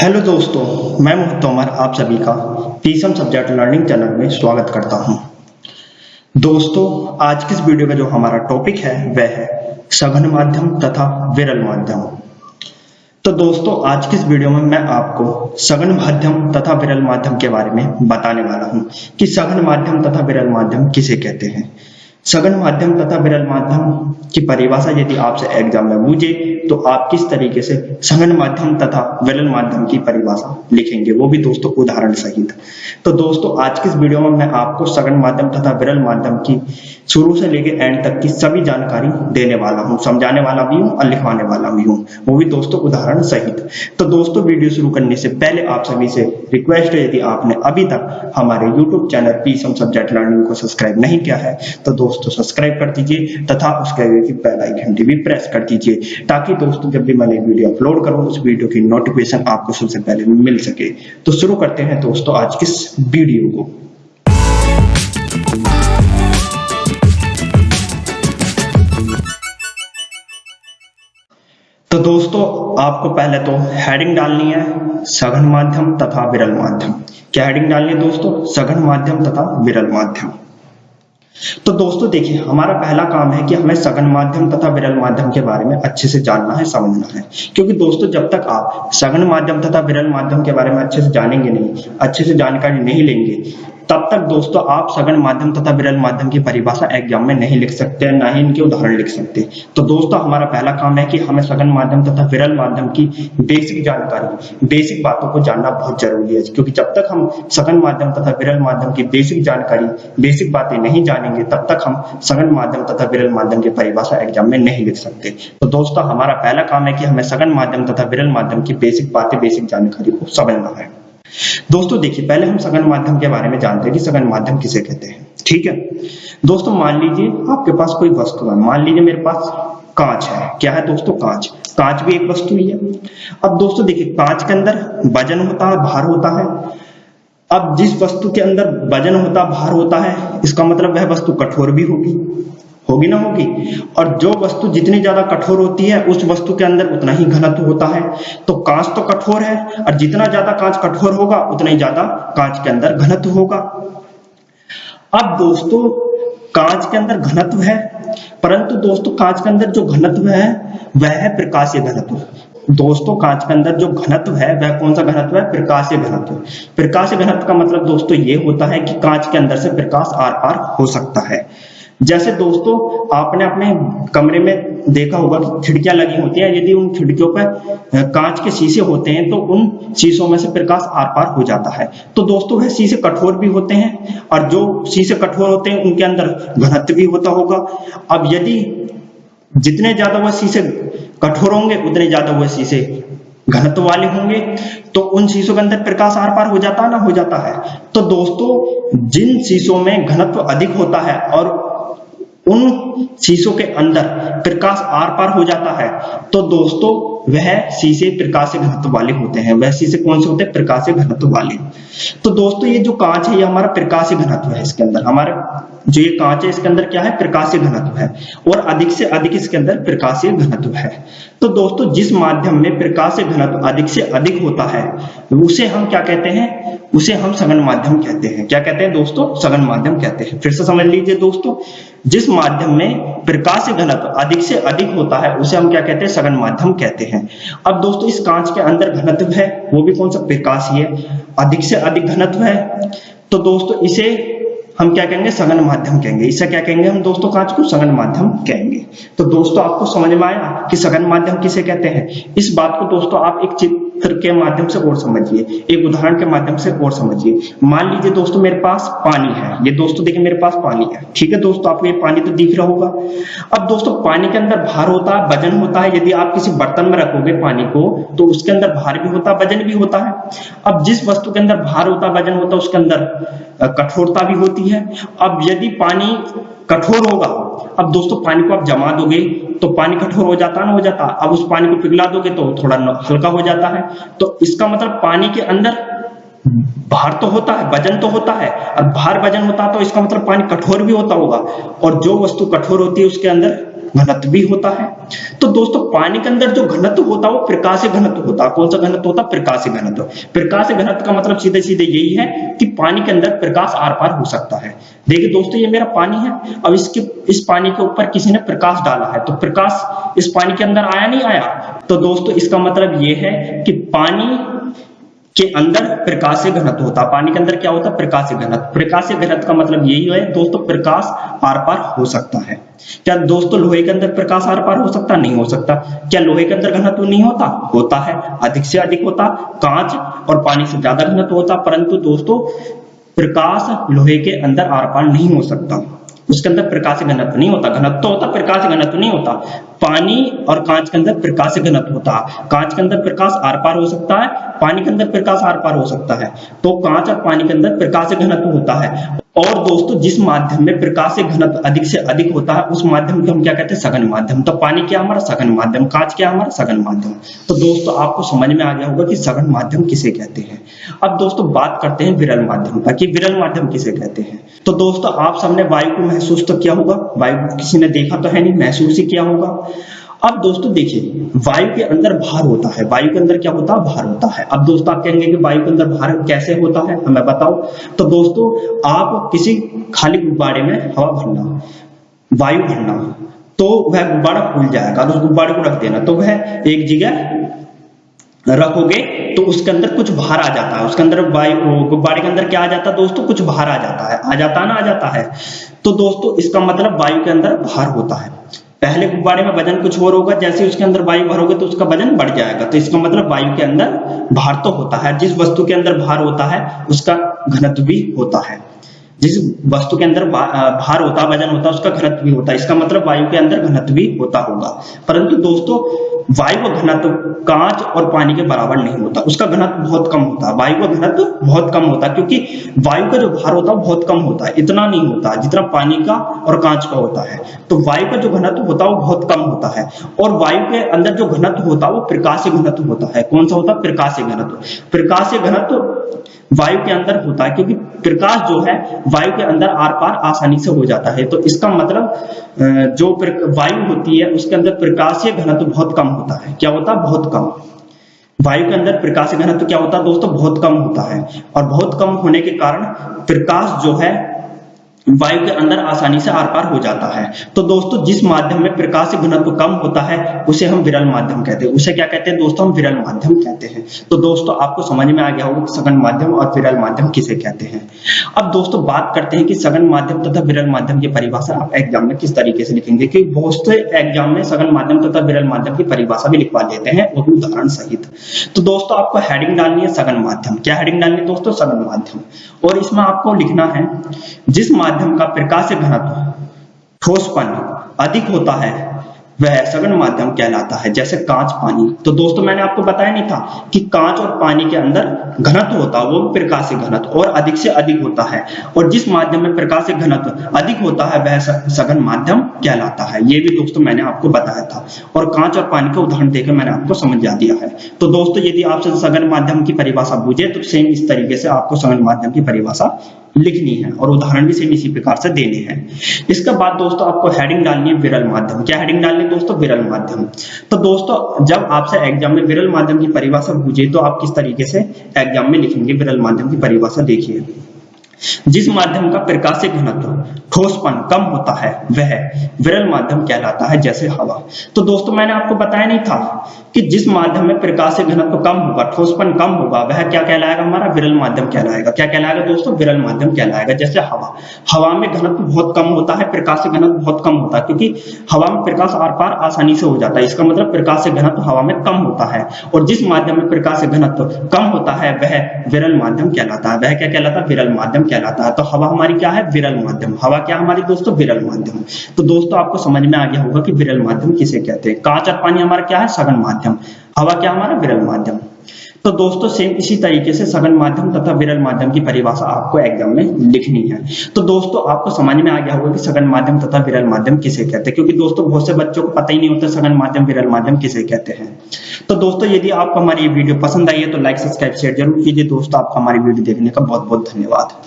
Hello दोस्तों, मैं मोहित तोमर आप सभी का पीसम सब्जेक्ट लर्निंग चैनल में स्वागत करता हूं। दोस्तों, आज की इस वीडियो का जो हमारा टॉपिक है वह है सघन माध्यम तथा विरल माध्यम। तो दोस्तों, आज की इस वीडियो में मैं आपको सघन माध्यम तथा विरल माध्यम के बारे में बताने वाला हूं कि सघन माध्यम तथा विरल माध्यम किसे कहते हैं। सघन माध्यम तथा विरल माध्यम की परिभाषा यदि आपसे एग्जाम में पूछे तो आप किस तरीके से सघन माध्यम तथा विरल माध्यम की परिभाषा लिखेंगे, वो भी दोस्तों उदाहरण सहित। तो दोस्तों, आज की इस वीडियो में मैं आपको सघन माध्यम तथा विरल माध्यम की शुरू से लेकर एंड तक की सभी जानकारी देने वाला हूं, समझाने वाला भी हूं और लिखवाने वाला भी हूं, वो भी दोस्तों उदाहरण सहित। तो दोस्तों, वीडियो शुरू करने से पहले आप सभी से रिक्वेस्ट है, यदि आपने अभी तक हमारे YouTube channel Pisum subject learning को सब्सक्राइब नहीं किया है तो दोस्तों सब्सक्राइब कर दीजिए तथा उसके आगे की बेल आइकन घंटी भी प्रेस कर दीजिए, ताकि दोस्तों जब भी मैं वीडियो अपलोड करूं उस वीडियो की नोटिफिकेशन आपको सबसे पहले मिल सके। तो शुरू करते हैं दोस्तों आज की इस वीडियो को। तो दोस्तों, आपको पहले तो हेडिंग डालनी है सघन माध्यम तथा विरल माध्यम। क्या हेडिंग डालनी है दोस्तों? सघन माध्यम तथा विरल माध्यम। तो दोस्तों देखिए, हमारा पहला काम है कि हमें सघन माध्यम तथा विरल माध्यम के बारे में अच्छे से जानना है, समझना है। क्योंकि दोस्तों, जब तक आप सघन माध्यम तथा विरल माध्यम के बारे में अच्छे से जानेंगे नहीं, अच्छे से जानकारी नहीं लेंगे, तब तक दोस्तों आप सघन माध्यम तथा विरल माध्यम की परिभाषा एग्जाम में नहीं लिख सकते, ना ही इनके उदाहरण लिख सकते। तो दोस्तों, हमारा पहला काम है कि हमें सघन माध्यम तथा विरल माध्यम की बेसिक जानकारी, बेसिक बातों को जानना बहुत जरूरी है। क्योंकि जब तक हम सघन माध्यम तथा विरल माध्यम की बेसिक जानकारी, बेसिक बातें नहीं जानेंगे, तब तक हम सघन माध्यम तथा विरल माध्यम की परिभाषा एग्जाम में नहीं लिख सकते। तो दोस्तों, हमारा पहला काम है कि हमें सघन माध्यम तथा विरल माध्यम की बेसिक बातें, बेसिक जानकारी को समझना है। दोस्तों देखिए, पहले हम सघन माध्यम के बारे में जानते हैं कि सघन माध्यम किसे कहते हैं। ठीक है दोस्तों, मान लीजिए आपके पास कोई वस्तु है। मान लीजिए मेरे पास कांच है। क्या है दोस्तों? कांच। कांच भी एक वस्तु ही है। अब दोस्तों देखिए, कांच के अंदर वजन होता है, भार होता है। अब जिस वस्तु के अंदर वजन होता, भार होता है, इसका मतलब वह वस्तु कठोर भी होगी ना होगी। और जो वस्तु जितनी ज्यादा कठोर होती है उस वस्तु के अंदर उतना ही घनत्व होता है। तो कांच तो कठोर है, और जितना ज्यादा कांच कठोर होगा उतना ही ज्यादा कांच के अंदर घनत्व होगा। अब दोस्तों, कांच के अंदर घनत्व है, परंतु दोस्तों कांच के अंदर जो घनत्व है वह है प्रकाशीय घनत्व। दोस्तों, कांच के अंदर जो घनत्व है वह कौन सा घनत्व है? प्रकाशीय घनत्व। प्रकाशीय घनत्व का मतलब दोस्तों ये होता है कि कांच के अंदर से प्रकाश आर पार हो सकता है। जैसे दोस्तों, आपने अपने कमरे में देखा होगा कि खिड़कियां लगी होती हैं। यदि उन खिड़कियों पर कांच के शीशे होते हैं तो उन शीशों में से प्रकाश आर पार हो जाता है। तो दोस्तों, वह शीशे कठोर भी होते हैं, और जो शीशे कठोर होते हैं उनके अंदर घनत्व भी होता होगा। अब यदि जितने ज्यादा वह शीशे कठोर होंगे उतने ज्यादा वह शीशे घनत्व वाले होंगे, तो उन शीशों के अंदर प्रकाश आर पार हो जाता ना, हो जाता है। तो दोस्तों, जिन शीशों में घनत्व अधिक होता है और उन शीशों के अंदर प्रकाश आर पार हो जाता है, तो दोस्तों वह शीशे प्रकाशीय घनत्व वाले होते हैं। वह शीशे कौन से होते हैं? प्रकाशीय घनत्व वाले। तो दोस्तों, ये जो कांच है ये हमारा प्रकाशीय घनत्व है। इसके अंदर हमारा जो ये कांच है इसके अंदर क्या है? प्रकाशीय घनत्व है, और अधिक से अधिक इसके अंदर प्रकाशीय घनत्व है। तो दोस्तों, जिस माध्यम में प्रकाशीय घनत्व अधिक से अधिक होता है उसे हम क्या कहते हैं? उसे हम सघन माध्यम कहते हैं। क्या कहते हैं दोस्तों? सघन माध्यम कहते हैं। फिर से समझ लीजिए दोस्तों, जिस माध्यम में प्रकाशीय घनत्व अधिक से अधिक होता है उसे हम क्या कहते हैं? सघन माध्यम कहते हैं। अब दोस्तों, इस कांच के अंदर घनत्व है, वो भी कौन सा? प्रकाशीय, अधिक से अधिक घनत्व है। तो दोस्तों, इसे हम क्या कहेंगे? सघन माध्यम कहेंगे। इसे क्या कहेंगे हम दोस्तों? कांच को सघन माध्यम कहेंगे। तो दोस्तों, आपको समझ में आया कि सघन माध्यम किसे कहते हैं? इस बात को दोस्तों आप एक चित्र के माध्यम से और समझिए, एक उदाहरण के माध्यम से और समझिए। मान लीजिए दोस्तों, मेरे पास पानी है। ये दोस्तों देखिए, मेरे पास पानी है। ठीक है दोस्तों, आपको ये पानी तो दिख रहा होगा। अब दोस्तों, पानी के अंदर भार होता है, वजन होता है। यदि आप किसी बर्तन में रखोगे पानी को तो उसके अंदर भार भी होता है, वजन भी होता है। अब जिस वस्तु के अंदर भार होता है, वजन होता है, उसके अंदर कठोरता भी होती है। अब यदि पानी कठोर होगा, अब दोस्तों पानी को आप जमा दोगे तो पानी कठोर हो जाता ना, हो जाता। अब उस पानी को पिघला दोगे तो थोड़ा हल्का हो जाता है। तो इसका मतलब पानी के अंदर भार तो होता है, वजन तो होता है, और भार वजन होता है तो इसका मतलब पानी कठोर भी होता होगा। और जो वस्तु कठोर होती है उसके अंदर घनत्व भी होता है। तो दोस्तों पानी के अंदर जो घनत्व होता है वो प्रकाशीय घनत्व होता है। कौन सा घनत्व होता है? प्रकाशीय घनत्व। प्रकाशीय घनत्व का मतलब सीधे सीधे यही है कि पानी के अंदर प्रकाश आर पार हो सकता है। देखिए दोस्तों ये मेरा पानी है, अब इस पानी के ऊपर किसी ने प्रकाश डाला है, तो प्रकाश इस पानी के अंदर आया नहीं आया? तो दोस्तों इसका मतलब ये है कि पानी के अंदर प्रकाशीय घनत्व होता है। पानी के अंदर क्या होता है? प्रकाशीय घनत्व। प्रकाशीय घनत्व का मतलब यही है दोस्तों, प्रकाश आर पार हो सकता है। क्या दोस्तों लोहे के अंदर प्रकाश आर पार हो सकता? नहीं हो सकता। क्या लोहे के अंदर घनत्व नहीं होता? होता है, अधिक से अधिक होता। कांच और पानी से ज्यादा घनत्व होता, परंतु दोस्तों प्रकाश लोहे के अंदर आर पार नहीं हो सकता, उसके अंदर प्रकाशीय घनत्व नहीं होता। घनत्व तो होता, प्रकाशीय घनत्व नहीं होता। पानी और कांच के अंदर प्रकाशीय घनत्व होता है। कांच के अंदर प्रकाश आर पार हो सकता है, पानी के अंदर प्रकाश आर पार हो सकता है। तो कांच और पानी के अंदर प्रकाशीय घनत्व होता है। और दोस्तों जिस माध्यम में प्रकाशीय घनत्व अधिक से अधिक होता है उस माध्यम को हम क्या कहते हैं? सघन माध्यम। तो पानी क्या हमारा? सघन माध्यम। कांच क्या हमारा? सघन माध्यम। तो दोस्तों आपको समझ में आ गया होगा कि सघन माध्यम किसे कहते हैं। अब दोस्तों बात करते हैं विरल माध्यम का, कि विरल माध्यम किसे कहते हैं। तो दोस्तों आप सबने वायु को महसूस तो किया होगा, वायु को किसी ने देखा तो है नहीं, महसूस ही किया होगा। अब दोस्तों देखिए वायु के अंदर भार होता है। वायु के अंदर क्या होता है? भार होता है। अब दोस्तों आप कहेंगे कि वायु के अंदर भार कैसे होता है, हमें बताओ। तो दोस्तों आप किसी खाली गुब्बारे में हवा भरना, वायु भरना, तो वह गुब्बारा फूल जाएगा। तो उस गुब्बारे को रख देना, तो वह एक जगह रखोगे तो उसके अंदर कुछ भार आ जाता है। उसके अंदर वायु गुब्बारे के अंदर क्या आ जाता है दोस्तों? कुछ भार आ जाता है। आ जाता है ना? आ जाता है। तो दोस्तों इसका मतलब वायु के अंदर भार होता है। पहले गुब्बारे में वजन कुछ और होगा, जैसे उसके अंदर वायु भरोगे तो उसका वजन बढ़ जाएगा। तो इसका मतलब वायु के अंदर भार तो होता है। जिस वस्तु के अंदर भार होता है उसका घनत्व भी होता है। जिस वस्तु के अंदर भार होता है, वजन होता है, उसका घनत्व भी होता है। इसका मतलब वायु के अंदर घनत्व भी होता होगा। परंतु दोस्तों वायु का घनत्व कांच और पानी के बराबर नहीं होता, उसका घनत्व बहुत कम होता है। वायु का घनत्व बहुत कम होता है क्योंकि वायु का जो भार होता है बहुत कम होता है, इतना नहीं होता जितना पानी का और कांच का होता है। तो वायु का जो घनत्व होता है वो बहुत कम होता है। और वायु के अंदर जो घनत्व होता है वो प्रकाशीय घनत्व होता है। कौन सा होता है? प्रकाशीय घनत्व। प्रकाशीय घनत्व वायु के अंदर होता है क्योंकि प्रकाश जो है वायु के अंदर आर पार आसानी से हो जाता है। तो इसका मतलब जो वायु होती है उसके अंदर प्रकाशीय घनत्व बहुत कम होता है। क्या होता है? बहुत कम। वायु के अंदर प्रकाशीय घनत्व क्या होता है दोस्तों? बहुत कम होता है। और बहुत कम होने के कारण प्रकाश जो है वायु के अंदर आसानी से आर पार हो जाता है। तो दोस्तों जिस माध्यम में प्रकाशीय घनत्व कम होता है उसे हम विरल माध्यम कहते हैं। उसे क्या कहते हैं दोस्तों? हम विरल माध्यम कहते हैं। तो दोस्तों आपको समझ में आ गया होगा कि सघन माध्यम और विरल माध्यम किसे कहते हैं। अब दोस्तों बात करते हैं कि सघन माध्यम तथा विरल माध्यम की परिभाषा आप एग्जाम में किस तरीके से लिखेंगे, क्योंकि बहुत से एग्जाम में सघन माध्यम तथा विरल माध्यम की परिभाषा भी लिखवा देते हैं, वो भी उदाहरण सहित। तो दोस्तों आपको हेडिंग डालनी है सघन माध्यम। क्या हेडिंग डालनी है दोस्तों? सघन माध्यम। और इसमें आपको लिखना है जिस माध्यम का प्रकाशीय घनत्व ठोसपन अधिक होता है वह सघन माध्यम कहलाता है, जैसे कांच, पानी। तो दोस्तों मैंने आपको बताया नहीं था कि कांच और पानी के अंदर घनत्व होता है वो प्रकाशीय घनत्व और अधिक से अधिक होता है। और जिस माध्यम में प्रकाशीय घनत्व अधिक होता है वह सघन माध्यम कहलाता है। ये भी दोस्तों मैंने आपको बताया था और कांच और पानी का उदाहरण देकर मैंने आपको समझा दिया है। तो दोस्तों यदि आपसे सघन माध्यम की परिभाषा पूछे तो सेम इस तरीके से आपको सघन माध्यम की परिभाषा लिखनी है और उदाहरण भी सेम इसी प्रकार से देने हैं। इसके बाद दोस्तों आपको हेडिंग डालनी है विरल माध्यम। क्या हेडिंग डालनी है दोस्तों? विरल माध्यम। तो दोस्तों जब आपसे एग्जाम में विरल माध्यम की परिभाषा पूछे तो आप किस तरीके से एग्जाम में लिखेंगे विरल माध्यम की परिभाषा? देखिए जिस माध्यम का प्रकाशीय घनत्व ठोसपन कम होता है वह विरल माध्यम कहलाता है, जैसे हवा। तो दोस्तों मैंने आपको बताया नहीं था कि जिस माध्यम में प्रकाशीय घनत्व कम होगा, ठोसपन कम होगा, वह क्या कहलाएगा? हमारा विरल माध्यम कहलाएगा। क्या कहलाएगा दोस्तों? विरल माध्यम कहलाएगा। जैसे हवा, हवा में घनत्व बहुत कम होता है, प्रकाशीय घनत्व बहुत कम होता है क्योंकि हवा में प्रकाश आर पार आसानी से हो जाता है। इसका मतलब प्रकाशीय घनत्व हवा में कम होता है। और जिस माध्यम में प्रकाशीय घनत्व कम होता है वह विरल माध्यम कहलाता है। वह क्या कहलाता है? विरल माध्यम कहलाता है। तो हवा हमारी क्या है? विरल माध्यम। हवा क्या हमारी दोस्तों? विरल माध्यम। तो दोस्तों आपको समझ में आ गया होगा कि विरल माध्यम किसे कहते हैं। कांच और पानी हमारा क्या है? सघन माध्यम। हवा क्या हमारा? विरल माध्यम। तो दोस्तों सेम इसी तरीके से सघन माध्यम तथा विरल माध्यम की परिभाषा आपको एग्जाम में लिखनी है। तो दोस्तों आपको समझ में आ गया होगा कि सघन माध्यम तथा विरल माध्यम किसे कहते हैं, क्योंकि दोस्तों बहुत से बच्चों को पता ही नहीं होता सघन माध्यम विरल माध्यम किसे कहते हैं। तो दोस्तों यदि आपको हमारी ये वीडियो पसंद आई है तो लाइक, सब्सक्राइब, शेयर जरूर कीजिए। दोस्तों आपका हमारी वीडियो देखने का बहुत बहुत धन्यवाद।